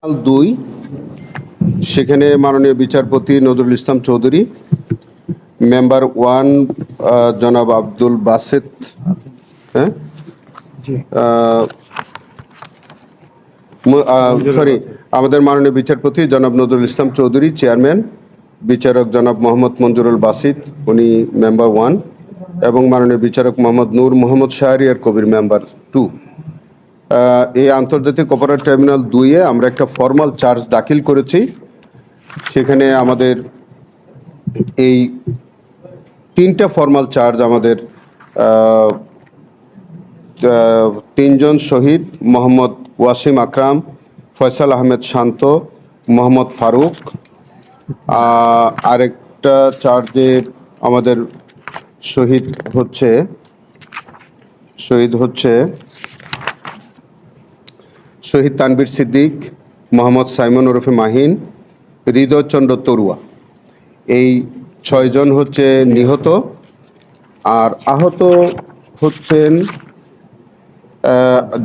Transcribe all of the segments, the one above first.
2 সেখানে মাননীয় বিচারপতি নজরুল ইসলাম চৌধুরী, মেম্বার 1 জনাব আব্দুল বাসেত, হ্যাঁ সরি, আমাদের মাননীয় বিচারপতি জনাব নজরুল ইসলাম চৌধুরী চেয়ারম্যান, বিচারক জনাব মোহাম্মদ মঞ্জুরুল বাসিত উনি মেম্বার 1 এবং মাননীয় বিচারক মোহাম্মদ নূর মোহাম্মদ শাহরিয়ার কবির মেম্বার 2। এই আন্তর্জাতিক অপরাধ ট্রাইব্যুনাল 2-এ আমরা একটা ফর্মাল চার্জ দাখিল করেছি। সেখানে আমাদের এই 3টা ফর্মাল চার্জ আমাদের 3জন শহীদ মোহাম্মদ ওয়াসিম আকরাম, ফয়সাল আহমেদ শান্ত, মোহাম্মদ ফারুক। আরেকটা চার্জে আমাদের শহীদ হচ্ছে শহীদ তানবীর সিদ্দিক, মোহাম্মদ সাইমন ওরফে মাহিন, হৃদয়চন্দ্র তরুয়া। এই 6 জন হচ্ছে নিহত। আর আহত হচ্ছেন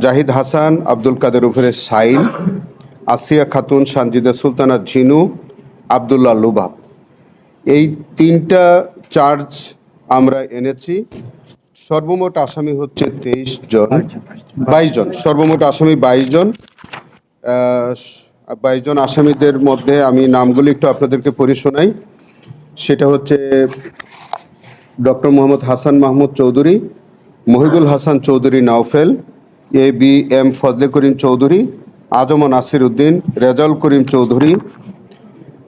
জাহিদ হাসান, আব্দুল কাদের ওরফে সাইল, আসিয়া খাতুন, সানজিদা সুলতানা ঝিনু, আব্দুল্লাহ লুবাব। এই 3টা চার্জ আমরা এনেছি। সর্বমোট আসামি হচ্ছে 22 জন, সর্বমোট আসামি 22 জন। 22 জন আসামিদের মধ্যে আমি নামগুলি একটু আপনাদেরকে পড়ে শোনাই। সেটা হচ্ছে ডক্টর মোহাম্মদ হাসান মাহমুদ চৌধুরী, মহিবুল হাসান চৌধুরী নাওফেল, ABM ফজলে করিম চৌধুরী, আজম নাসির উদ্দিন, রেজাউল করিম চৌধুরী,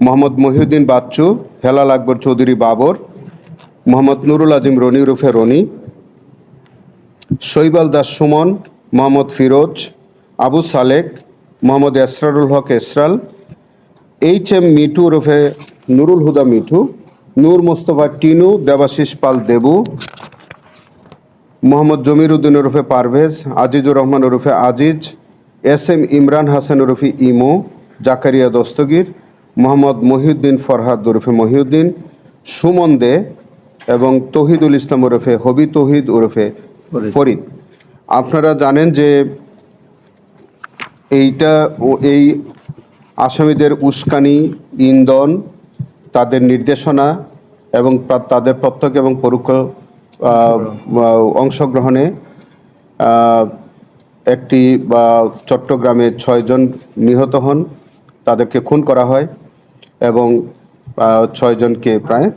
মোহাম্মদ মহিউদ্দিন বাচ্চু, হেলাল আকবর চৌধুরী বাবর, মোহাম্মদ নুরুল আজিম রনি রুফে রনি, শৈবাল দাস সুমন, মোহাম্মদ ফিরোজ, আবু সালেক, মোহাম্মদ এসরারুল হক এসরাল, HM মিঠু ওরফে নুরুল হুদা মিঠু, নূর মোস্তফা টিনু, দেবাশিস পাল দেবু, মোহাম্মদ জমির উদ্দিন ওরফে পারভেজ, আজিজুর রহমান ওরফে আজিজ, SM ইমরান হাসান ওরফে ইমো, জাকারিয়া দস্তগীর, মোহাম্মদ মহিউদ্দিন ফরহাদ ওরফে মহিউদ্দিন, সুমন দে এবং তৌহিদুল ইসলাম ওরফে হবি তৌহিদ ওরফে ফরিদ। আপনারা জানেন যে এই আসামিদের উস্কানি, ইন্ধন, তাদের নির্দেশনা এবং তাদের প্রত্যক্ষ এবং পরোক্ষ অংশগ্রহণে একটি চট্টগ্রামে 6 জন নিহত হন, তাদেরকে খুন করা হয় এবং 6 জনকে প্রায়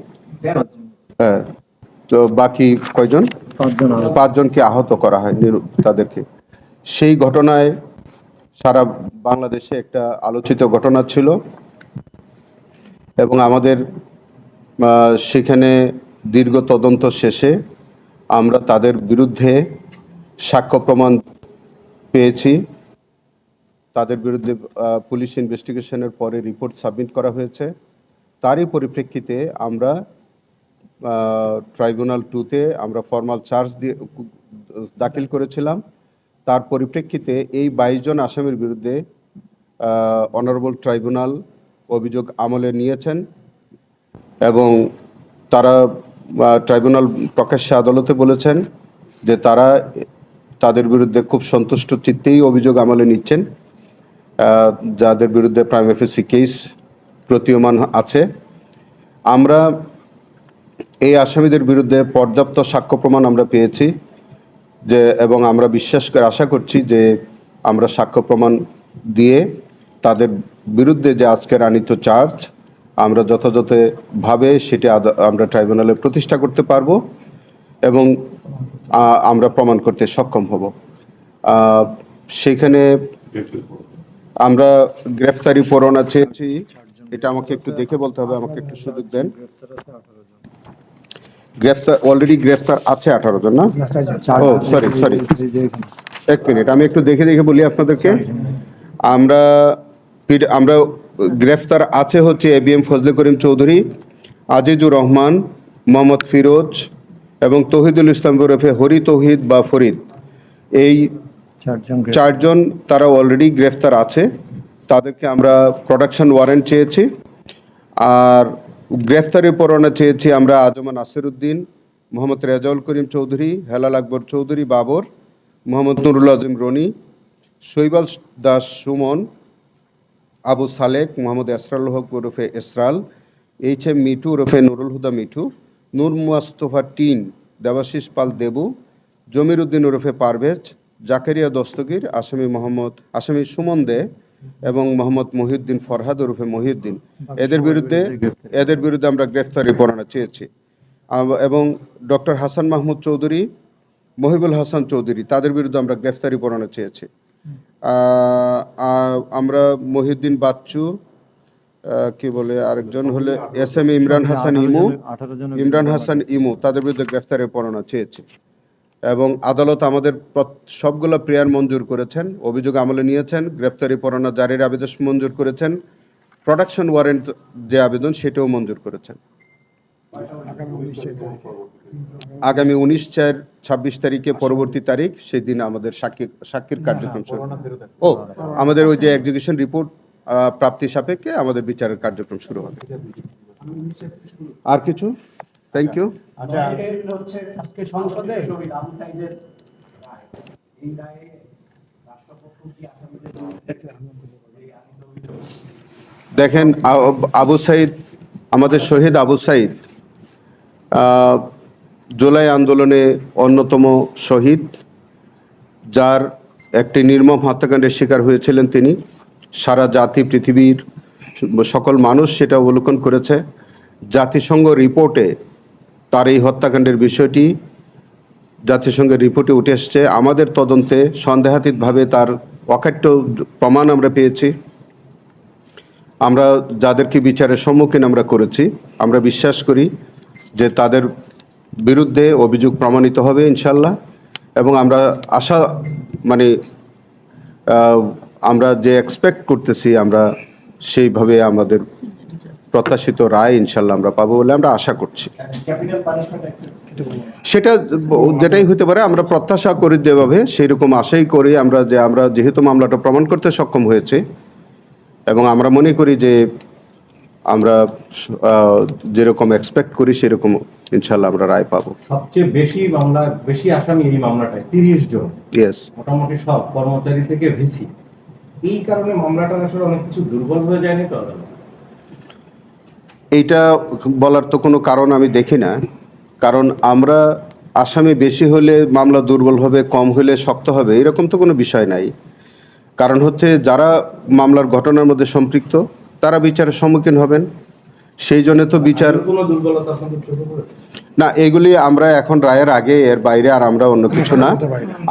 তো বাকি কয়জন 5 জনকে আহত করা হয় তাদেরকে। সেই ঘটনায় সারা বাংলাদেশে একটা আলোচিত ঘটনা ছিল এবং আমাদের সেখানে দীর্ঘ তদন্ত শেষে আমরা তাদের বিরুদ্ধে সাক্ষ্য প্রমাণ পেয়েছি। তাদের বিরুদ্ধে পুলিশ ইনভেস্টিগেশনের পরে রিপোর্ট সাবমিট করা হয়েছে। তারই পরিপ্রেক্ষিতে আমরা ট্রাইব্যুনাল 2-তে আমরা ফর্মাল চার্জ দাখিল করেছিলাম। তার পরিপ্রেক্ষিতে এই 22 জন আসামির বিরুদ্ধে অনারেবল ট্রাইব্যুনাল অভিযোগ আমলে নিয়েছেন এবং তারা ট্রাইব্যুনাল প্রকাশ্যে আদালতে বলেছেন যে তারা তাদের বিরুদ্ধে খুব সন্তুষ্ট চিত্তেই অভিযোগ আমলে নিচ্ছেন, যাদের বিরুদ্ধে প্রাইমা ফেসি কেস প্রতীয়মান আছে। আমরা এই আসামিদের বিরুদ্ধে পর্যাপ্ত সাক্ষ্য প্রমাণ আমরা পেয়েছি এবং আমরা বিশ্বাস করে আশা করছি যে আমরা সাক্ষ্য প্রমাণ দিয়ে তাদের বিরুদ্ধে যে আজকের আনিত চার্জ আমরা যথাযথভাবে সেটি আমরা ট্রাইব্যুনালে প্রতিষ্ঠা করতে পারবো এবং আমরা প্রমাণ করতে সক্ষম হব। সেখানে আমরা গ্রেফতারি পরোয়ানা চেয়েছি। এটা আমাকে একটু দেখে বলতে হবে, আমাকে একটু সুযোগ দেন। অলরেডি গ্রেফতার আছে 18 জন, না? ও সরি 1 মিনিট, আমি একটু দেখে বলি আপনাদেরকে। আমরা গ্রেফতার আছে হচ্ছে ABM ফজলে করিম চৌধুরী, আজিজুর রহমান, মোহাম্মদ ফিরোজ এবং তৌহিদুল ইসলাম ওরফে হরি তৌহিদ বা ফরিদ। এই 4 জন তারা অলরেডি গ্রেফতার আছে। তাদেরকে আমরা প্রোডাকশন ওয়ারেন্ট চেয়েছি। আর গ্রেফতারি পরোয়ানা চেয়েছি আমরা আজম নাসির উদ্দিন, মোহাম্মদ রেজাউল করিম চৌধুরী, হেলাল আকবর চৌধুরী বাবর, মোহাম্মদ নুরুল আজিম রনি, শৈবাল দাস সুমন, আবু সালেক, মোহাম্মদ এসরাল হক ওরফে এসরাল, এইচ.এম. মিঠু ওরফে নুরুল হুদা মিঠু, নূর মুস্তফা টিন, দেবাশিস পাল দেবু, জমির উদ্দিন ওরফে পারভেজ, জাকারিয়া দস্তগীর, আসামি সুমন দে এবং মোহাম্মদ মহিউদ্দিন ফরহাদ ওরফে মহিউদ্দিন, এদের বিরুদ্ধে আমরা গ্রেফতারি পরোয়ানা চেয়েছি। এবং ডক্টর হাসান মাহমুদ চৌধুরী, মহিবুল হাসান চৌধুরী, তাদের বিরুদ্ধে আমরা গ্রেফতারি পরোয়ানা চেয়েছি। আমরা মহিউদ্দিন বাচ্চু, কি বলে আরেকজন হলে এস.এম. ইমরান হাসান ইমু, তাদের বিরুদ্ধে গ্রেফতারের পরোয়ানা চেয়েছি। এবং আদালত আমাদের সবগুলো প্রেয়ার মঞ্জুর করেছেন, অভিযোগ আমলে নিয়েছেন, গ্রেফতারি পরোয়ানা জারির আবেদন মঞ্জুর করেছেন, প্রোডাকশন ওয়ারেন্ট যে আবেদন সেটাও মঞ্জুর করেছেন। আগামী 19/4/26 তারিখে পরবর্তী তারিখ, সেই দিন আমাদের সাক্ষীর কার্যক্রম শুরু। আমাদের ওই যে এক্সিকিউশন রিপোর্ট প্রাপ্তি সাপেক্ষে আমাদের বিচারের কার্যক্রম শুরু হবে। আর কিছু? Thank you. দেখেন, আবু সাইদ, আমাদের শহীদ আবু সাইদ জুলাই আন্দোলনে অন্যতম শহীদ, যার একটি নির্মম হত্যাকাণ্ডের শিকার হয়েছিলেন তিনি। সারা জাতি, পৃথিবীর সকল মানুষ সেটা অবলোকন করেছে। জাতিসংঘ রিপোর্টে তার এই হত্যাকাণ্ডের বিষয়টি জাতিসংঘের রিপোর্টে উঠে এসছে। আমাদের তদন্তে সন্দেহাতীতভাবে তার অকাট্য প্রমাণ আমরা পেয়েছি। আমরা যাদেরকে বিচারের সম্মুখীন আমরা করেছি, আমরা বিশ্বাস করি যে তাদের বিরুদ্ধে অভিযোগ প্রমাণিত হবে ইনশাল্লাহ। এবং আমরা আমরা যে এক্সপেক্ট করতেছি, আমরা সেইভাবে আমাদের প্রত্যাশিত রায় ইনশাল্লাহ আমরা পাবো বলে আমরা আশা করছি। সেটা যেটাই হতে পারে, আমরা প্রত্যাশা করি যেভাবে, সেই রকম আশাই করি আমরা, যে আমরা যেহেতু মামলাটা প্রমাণ করতে সক্ষম হয়েছে এবং আমরা মনে করি যে আমরা যেরকম এক্সপেক্ট করি সেরকম ইনশাল্লাহ আমরা রায় পাবো। সবচেয়ে বেশি আসামি এই মামলাটায় 30 জন। ইয়েস, মোটামুটি সব কর্মচারী থেকে ভিসি। এই কারণে মামলাটা আসলে অনেক কিছু দুর্বল হয়ে যায়নি তো আদালত? এইটা বলার তো কোনো কারণ আমি দেখি না। কারণ আমরা আসামি বেশি হলে মামলা দুর্বল হবে, কম হলে শক্ত হবে, এরকম তো কোনো বিষয় নাই। কারণ হচ্ছে যারা মামলার ঘটনার মধ্যে সম্পৃক্ত তারা বিচারের সম্মুখীন হবেন। সেই জন্য তো বিচার না, এগুলি আমরা এখন রায়ের আগে, এর বাইরে আর আমরা অন্য কিছু না।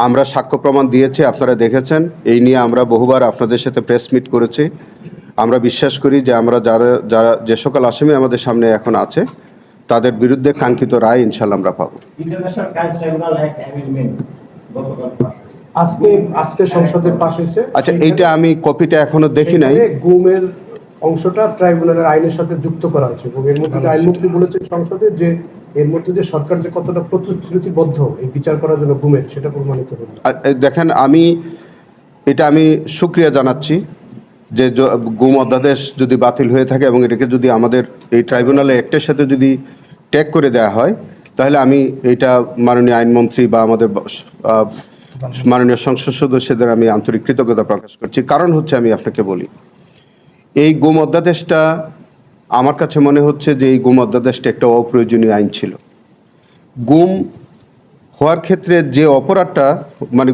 আমরা সাক্ষ্য প্রমাণ দিয়েছি, আপনারা দেখেছেন। এই নিয়ে আমরা বহুবার আপনাদের সাথে প্রেস মিট করেছি। আমরা বিশ্বাস করি যে আমরা যারা যে সকল আসামি আমাদের সামনে এখন আছে তাদের বিরুদ্ধে কাঙ্ক্ষিত রায় ইনশাল্লাহ আমরা পাবো। আজকে সংসদে পাস হয়েছে। আচ্ছা, এইটা আমি কপিটা এখনো দেখি নাই। গুমের অংশটা ট্রাইব্যুনালের আইনের সাথে যুক্ত করা হয়েছে এবং এর মধ্যে আইনমন্ত্রী বলেছেন সংসদে যে এর মধ্যে যে সরকার যে কতটা প্রতিশ্রুতিবদ্ধ এই বিচার করার জন্য গুমের, সেটা প্রমাণিত হলো। দেখেন, আমি শুকরিয়া জানাচ্ছি যে গুম অধ্যাদেশ যদি বাতিল হয়ে থাকে এবং এটাকে যদি আমাদের এই ট্রাইব্যুনালে একটার সাথে যদি ট্যাগ করে দেওয়া হয়, তাহলে আমি এটা মাননীয় আইনমন্ত্রী বা আমাদের মাননীয় সংসদ সদস্যদের আমি আন্তরিক কৃতজ্ঞতা প্রকাশ করছি। কারণ হচ্ছে, আমি আপনাকে বলি, এই গুম অধ্যাদেশটা আমার কাছে মনে হচ্ছে যে এই গুম অধ্যাদেশটা একটা অপ্রয়োজনীয় আইন ছিল। গুম হওয়ার ক্ষেত্রে যে অপরাধটা,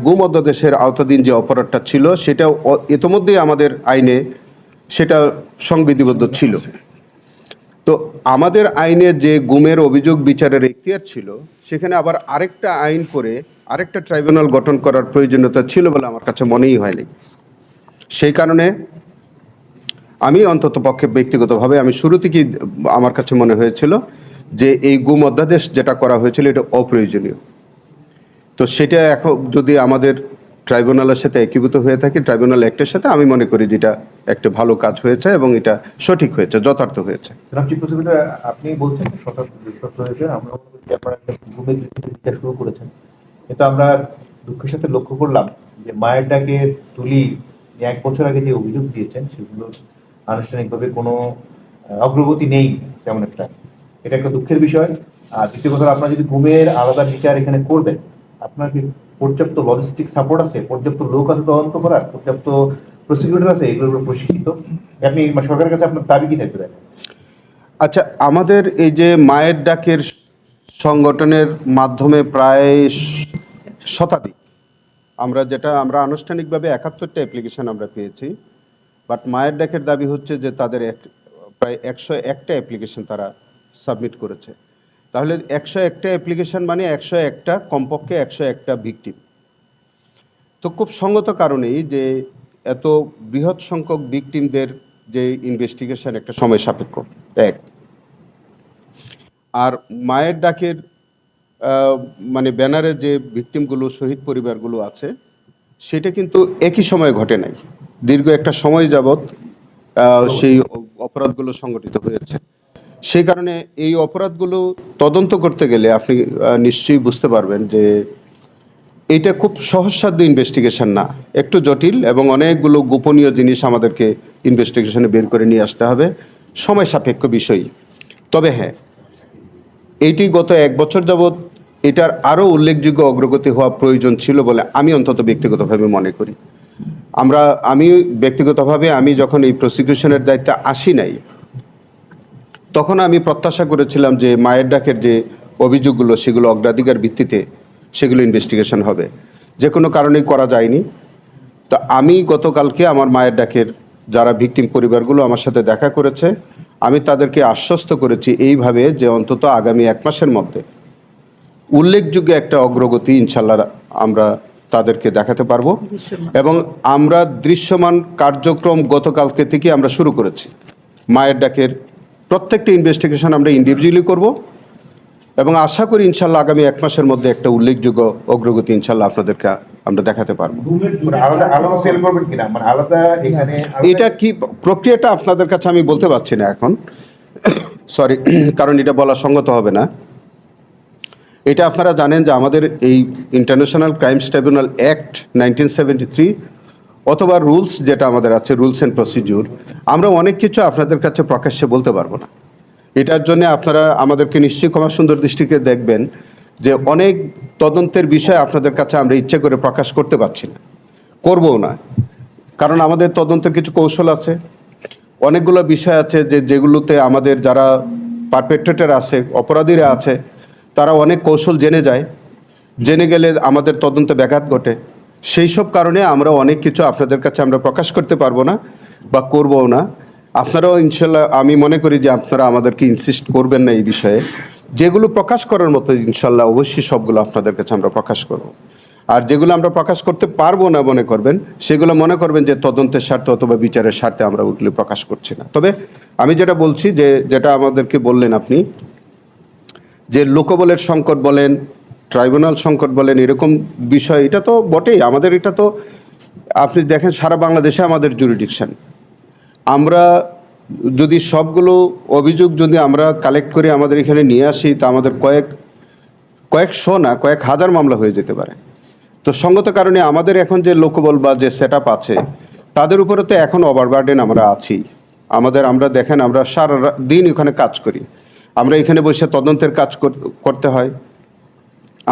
গুম অধ্যাদেশের আওতাধীন যে অপরাধটা ছিল, সেটা ইতোমধ্যেই আমাদের আইনে সেটা সংবিধিবদ্ধ ছিল। তো আমাদের আইনে যে গুমের অভিযোগ বিচারের এখতিয়ার ছিল, সেখানে আবার আরেকটা আইন করে আরেকটা ট্রাইব্যুনাল গঠন করার প্রয়োজনীয়তা ছিল বলে আমার কাছে মনেই হয়নি। সেই কারণে আমি অন্তত পক্ষে ব্যক্তিগতভাবে আমি শুরু থেকেই আমার কাছে মনে হয়েছিল যে এই গুম অধ্যাদেশ যেটা করা হয়েছিল এটা অপ্রয়োজনীয়। তো সেটা এখন যদি আমাদের ট্রাইব্যুনালের সাথে একীভূত হয়ে থাকে, ট্রাইব্যুনাল অ্যাক্টের সাথে, আমি মনে করি যেটা একটা ভালো কাজ হয়েছে এবং এটা সঠিক হয়েছে, যথার্থ হয়েছে। আপনি বলছেন আমরা শুরু করেছেন, কিন্তু আমরা দুঃখের সাথে লক্ষ্য করলাম যে মায়ের ডাকে তুলি 1 বছর আগে যে অভিযোগ দিয়েছেন সেগুলো আনুষ্ঠানিকভাবে কোনো অগ্রগতি নেই তেমন একটা। এটা একটা দুঃখের বিষয়। আর দ্বিতীয় কথা, আপনারা যদি গুমের আলাদা বিচার এখানে করবেন, আপনার কি পর্যাপ্ত লজিস্টিক সাপোর্ট আছে, পর্যাপ্ত লোক আছে তদন্ত করার, পর্যাপ্ত প্রসিকিউটর আছে এগুলোর উপর প্রশিক্ষিত? আপনি সরকারের কাছে আপনার দাবি কি থাকতে দেন? আচ্ছা, আমাদের এই যে মায়ের ডাকের সংগঠনের মাধ্যমে প্রায় শতাধিক আমরা আনুষ্ঠানিকভাবে 71টা অ্যাপ্লিকেশন আমরা পেয়েছি, বাট মায়ের ডাকের দাবি হচ্ছে যে তাদের প্রায় 101টা অ্যাপ্লিকেশন তারা সাবমিট করেছে। তাহলে 101টা অ্যাপ্লিকেশন মানে 101টা, কমপক্ষে 101টা ভিকটিম। তো খুব সঙ্গত কারণেই যে এত বৃহৎ সংখ্যক ভিকটিমদের যে ইনভেস্টিগেশন একটা সময় সাপেক্ষ এক। আর মায়ের ডাকের মানে ব্যানারে যে ভিকটিমগুলো, শহীদ পরিবারগুলো আছে, সেটা কিন্তু একই সময়ে ঘটে নাই, দীর্ঘ একটা সময় যাবৎ সেই অপরাধগুলো সংগঠিত হয়েছে। সেই কারণে এই অপরাধগুলো তদন্ত করতে গেলে আপনি নিশ্চয়ই বুঝতে পারবেন যে এটা খুব সহজসাধ্য ইনভেস্টিগেশন না, একটু জটিল, এবং অনেকগুলো গোপনীয় জিনিস আমাদেরকে ইনভেস্টিগেশনে বের করে নিয়ে আসতে হবে, সময় সাপেক্ষ বিষয়। তবে হ্যাঁ, এইটি গত 1 বছর যাবৎ এটার আরও উল্লেখযোগ্য অগ্রগতি হওয়া প্রয়োজন ছিল বলে আমি অন্তত ব্যক্তিগতভাবে মনে করি। আমি ব্যক্তিগতভাবে যখন এই প্রসিকিউশনের দায়িত্বে আসি নাই, তখন আমি প্রত্যাশা করেছিলাম যে মায়ের ডাকের যে অভিযোগগুলো সেগুলো অগ্রাধিকার ভিত্তিতে সেগুলো ইনভেস্টিগেশন হবে। যে কোনো কারণেই করা যায়নি। তো আমি গতকালকে আমার মায়ের ডাকের যারা ভিকটিম পরিবারগুলো আমার সাথে দেখা করেছে, আমি তাদেরকে আশ্বস্ত করেছি এইভাবে যে অন্তত আগামী 1 মাসের মধ্যে উল্লেখযোগ্য একটা অগ্রগতি ইনশাল্লাহ আমরা তাদেরকে দেখাতে পারবো। এবং আমরা দৃশ্যমান কার্যক্রম গতকালকে থেকে আমরা শুরু করেছি। মায়ের ডাকের প্রত্যেকটা ইনভেস্টিগেশন আমরা ইন্ডিভিজুয়ালি করব, এবং আশা করি ইনশাল্লাহ আগামী 1 মাসের মধ্যে একটা উল্লেখযোগ্য অগ্রগতি ইনশাল্লাহ আপনাদেরকে আমরা দেখাতে পারবো। আলাদা আলাদা সেল করবেন কিনা, মানে আলাদা এখানে এটা কি প্রক্রিয়াটা আপনাদের কাছে আমি বলতে পারছি না এখন, সরি, কারণ এটা বলা সঙ্গত হবে না। এটা আপনারা জানেন যে আমাদের এই ইন্টারন্যাশনাল ক্রাইমস ট্রাইব্যুনাল অ্যাক্ট 1973 অথবা রুলস যেটা আমাদের আছে, রুলস অ্যান্ড প্রসিডিউর, আমরা অনেক কিছু আপনাদের কাছে প্রকাশ্যে বলতে পারবো না। এটার জন্য আপনারা আমাদেরকে নিশ্চয়ই ক্ষমা সুন্দর দৃষ্টিকে দেখবেন যে অনেক তদন্তের বিষয় আপনাদের কাছে আমরা ইচ্ছে করে প্রকাশ করতে পারছি না, করবও না। কারণ আমাদের তদন্তের কিছু কৌশল আছে, অনেকগুলো বিষয় আছে যেগুলোতে আমাদের যারা পারপেট্রেটর আছে, অপরাধীরা আছে, তারা অনেক কৌশল জেনে গেলে আমাদের তদন্তে ব্যাঘাত ঘটে। সেই সব কারণে আমরা অনেক কিছু আপনাদের কাছে আমরা প্রকাশ করতে পারবো না বা করবও না। আপনারাও ইনশাল্লাহ, আমি মনে করি যে আপনারা আমাদেরকে ইনসিস্ট করবেন না এই বিষয়ে। যেগুলো প্রকাশ করার মতো ইনশাল্লাহ অবশ্যই সবগুলো আপনাদের কাছে আমরা প্রকাশ করব। আর যেগুলো আমরা প্রকাশ করতে পারবো না মনে করবেন, সেগুলো মনে করবেন যে তদন্তের স্বার্থে অথবা বিচারের স্বার্থে আমরা ওগুলো প্রকাশ করছি না। তবে আমি যেটা বলছি, যেটা আমাদেরকে বললেন আপনি, যে লোকবলের সংকট বলেন, ট্রাইব্যুনাল সংকট বলেন, এরকম বিষয়, এটা তো বটেই। আমাদের এটা তো আপনি দেখেন সারা বাংলাদেশে আমাদের জুরিডিকশন। আমরা যদি সবগুলো অভিযোগ যদি আমরা কালেক্ট করে আমাদের এখানে নিয়ে আসি, তা আমাদের কয়েকশো না, কয়েক হাজার মামলা হয়ে যেতে পারে। তো সঙ্গত কারণে আমাদের এখন যে লোকবল বা যে সেট আপ আছে, তাদের উপরে তো এখন ওভারবার্ডেন আমরা আছি। আমরা দেখেন, আমরা সারা দিন এখানে কাজ করি। আমরা এখানে বসে তদন্তের কাজ করতে হয়।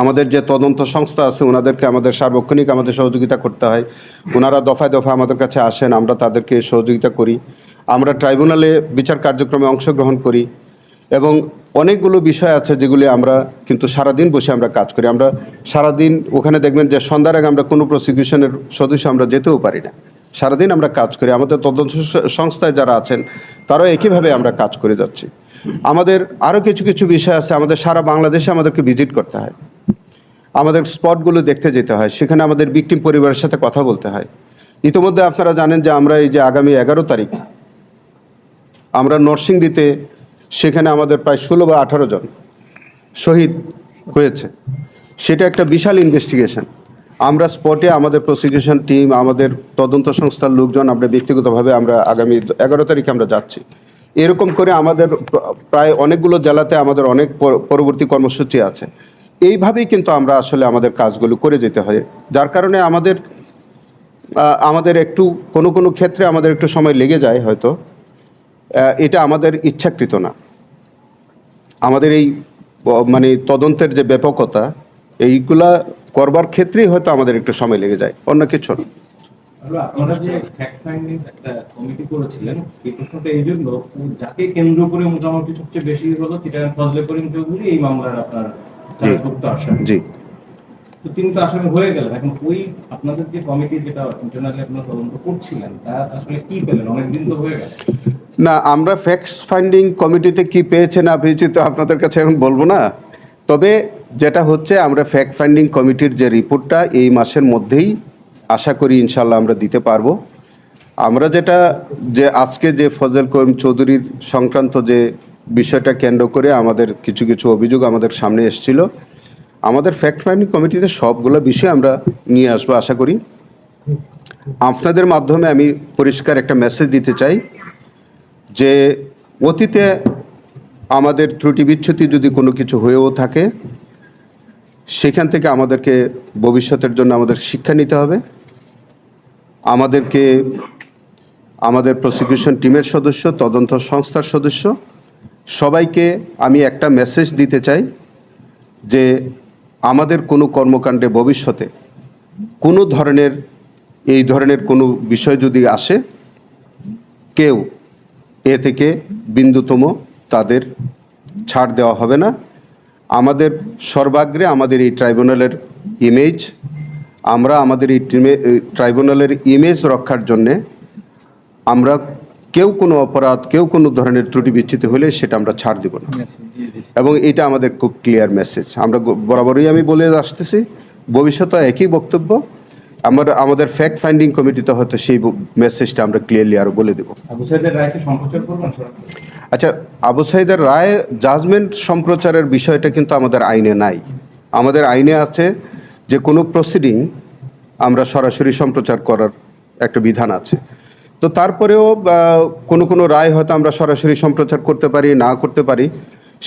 আমাদের যে তদন্ত সংস্থা আছে, ওনাদেরকে আমাদের সার্বক্ষণিক আমাদের সহযোগিতা করতে হয়। ওনারা দফায় দফায় আমাদের কাছে আসেন, আমরা তাদেরকে সহযোগিতা করি। আমরা ট্রাইব্যুনালে বিচার কার্যক্রমে অংশগ্রহণ করি, এবং অনেকগুলো বিষয় আছে যেগুলি আমরা কিন্তু সারাদিন বসে আমরা কাজ করি। আমরা সারাদিন ওখানে দেখবেন যে সন্ধ্যার আগে আমরা কোনো প্রসিকিউশনের সদস্য আমরা যেতেও পারি না। সারাদিন আমরা কাজ করি। আমাদের তদন্ত সংস্থায় যারা আছেন তারাও একইভাবে আমরা কাজ করে যাচ্ছি। আমাদের আরও কিছু বিষয় আছে, আমাদের সারা বাংলাদেশে আমাদেরকে ভিজিট করতে হয়, আমাদের স্পটগুলো দেখতে যেতে হয়, সেখানে আমাদের ভিকটিম পরিবারের সাথে কথা বলতে হয়। ইতিমধ্যে আপনারা জানেন যে আমরা এই যে আগামী 11 তারিখ আমরা নরসিংদীতে, সেখানে আমাদের প্রায় 16 বা 18 জন শহীদ হয়েছে। সেটা একটা বিশাল ইনভেস্টিগেশন। আমরা স্পটে আমাদের প্রসিকিউশন টিম, আমাদের তদন্ত সংস্থার লোকজন, আমরা ব্যক্তিগতভাবে আমরা আগামী 11 তারিখে আমরা যাচ্ছি। এরকম করে আমাদের প্রায় অনেকগুলো জেলাতে আমাদের অনেক পরবর্তী কর্মসূচি আছে। এইভাবেই কিন্তু আমরা আসলে আমাদের কাজগুলো করে যেতে হয়, যার কারণে আমাদের একটু কোনো ক্ষেত্রে আমাদের একটু সময় লেগে যায় হয়তো। এটা আমাদের ইচ্ছাকৃত না। আমাদের এই মানে তদন্তের যে ব্যাপকতা, এইগুলা করবার ক্ষেত্রেই হয়তো আমাদের একটু সময় লেগে যায়, অন্য কিছু না। আপনারা যে ফ্যাক্ট ফাইন্ডিং একটা কমিটি করেছিলেন, এই প্রশ্নটা এই জন্য, যাকে কেন্দ্র করে মোটামুটি সবচেয়ে বেশি হলো চিটাগাং ফজলে করিম চৌধুরী এই মামলার আপনার চার্জভুক্ত আসামি। জি। তো তিনি তো আসামি হয়ে গেলেন, এখন ওই আপনাদের যে কমিটি যেটা ইন্টারনালি আপনারা তদন্ত করছিলেন তা আসলে কি পেলেন? অনেকদিন তো হয়ে গেল। না, আমরা ফ্যাক্টস ফাইন্ডিং কমিটিতে কি পেয়েছে না পেয়েছি তো আপনাদের কাছে এখন বলবো না। তবে যেটা হচ্ছে, আমরা ফ্যাক্ট ফাইন্ডিং কমিটির যে রিপোর্টটা এই মাসের মধ্যেই আশা করি ইনশাল্লাহ আমরা দিতে পারবো। আমরা যেটা যে আজকে যে ফজল করিম চৌধুরীর সংক্রান্ত যে বিষয়টা কেন্দ্র করে আমাদের কিছু কিছু অভিযোগ আমাদের সামনে এসেছিল, আমাদের ফ্যাক্ট ফাইন্ডিং কমিটিতে সবগুলো বিষয় আমরা নিয়ে আসবো আশা করি। আপনাদের মাধ্যমে আমি পরিষ্কার একটা মেসেজ দিতে চাই যে অতীতে আমাদের ত্রুটি বিচ্যুতি যদি কোনো কিছু হয়েও থাকে, সেখান থেকে আমাদেরকে ভবিষ্যতের জন্য আমাদের শিক্ষা নিতে হবে। আমাদেরকে আমাদের প্রসিকিউশন টিমের সদস্য, তদন্ত সংস্থার সদস্য সবাইকে আমি একটা মেসেজ দিতে চাই যে আমাদের কোনো কর্মকাণ্ডে ভবিষ্যতে কোনো ধরনের এই ধরনের কোনো বিষয় যদি আসে, কেউ এ থেকে বিন্দুতম তাদের ছাড় দেওয়া হবে না। আমাদের সর্বাগ্রে আমাদের এই ট্রাইব্যুনালের ইমেজ, আমরা আমাদের এই ট্রাইব্যুনালের ইমেজ রক্ষার জন্যে আমরা কেউ কোনো অপরাধ, কেউ কোনো ধরনের ত্রুটি বিচ্যুতি হলে সেটা আমরা ছাড় দেব না, এবং এটা আমাদের খুব ক্লিয়ার মেসেজ। আমরা বরাবরই আমি বলে আসতেছি, ভবিষ্যতে একই বক্তব্য। আমাদের ফ্যাক্ট ফাইন্ডিং কমিটিতে হয়তো সেই মেসেজটা আমরা ক্লিয়ারলি আরও বলে দেব। আবু সাইদের রায়কে সম্প্রচার করবেন সরাসরি? আচ্ছা, আবু সাইদের রায় জাজমেন্ট সম্প্রচারের বিষয়টা কিন্তু আমাদের আইনে নাই। আমাদের আইনে আছে যে কোনো প্রসিডিং আমরা সরাসরি সম্প্রচার করার একটা বিধান আছে। তো তারপরেও কোনো কোনো রায় হয়তো আমরা সরাসরি সম্প্রচার করতে পারি, না করতে পারি,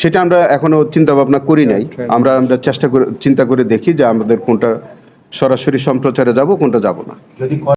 সেটা আমরা এখনও চিন্তা ভাবনা করি নাই। আমরা চেষ্টা করে চিন্তা করে দেখি যে আমাদের কোনটা সরাসরি সম্প্রচারে যাব, কোনটা যাব না। যদি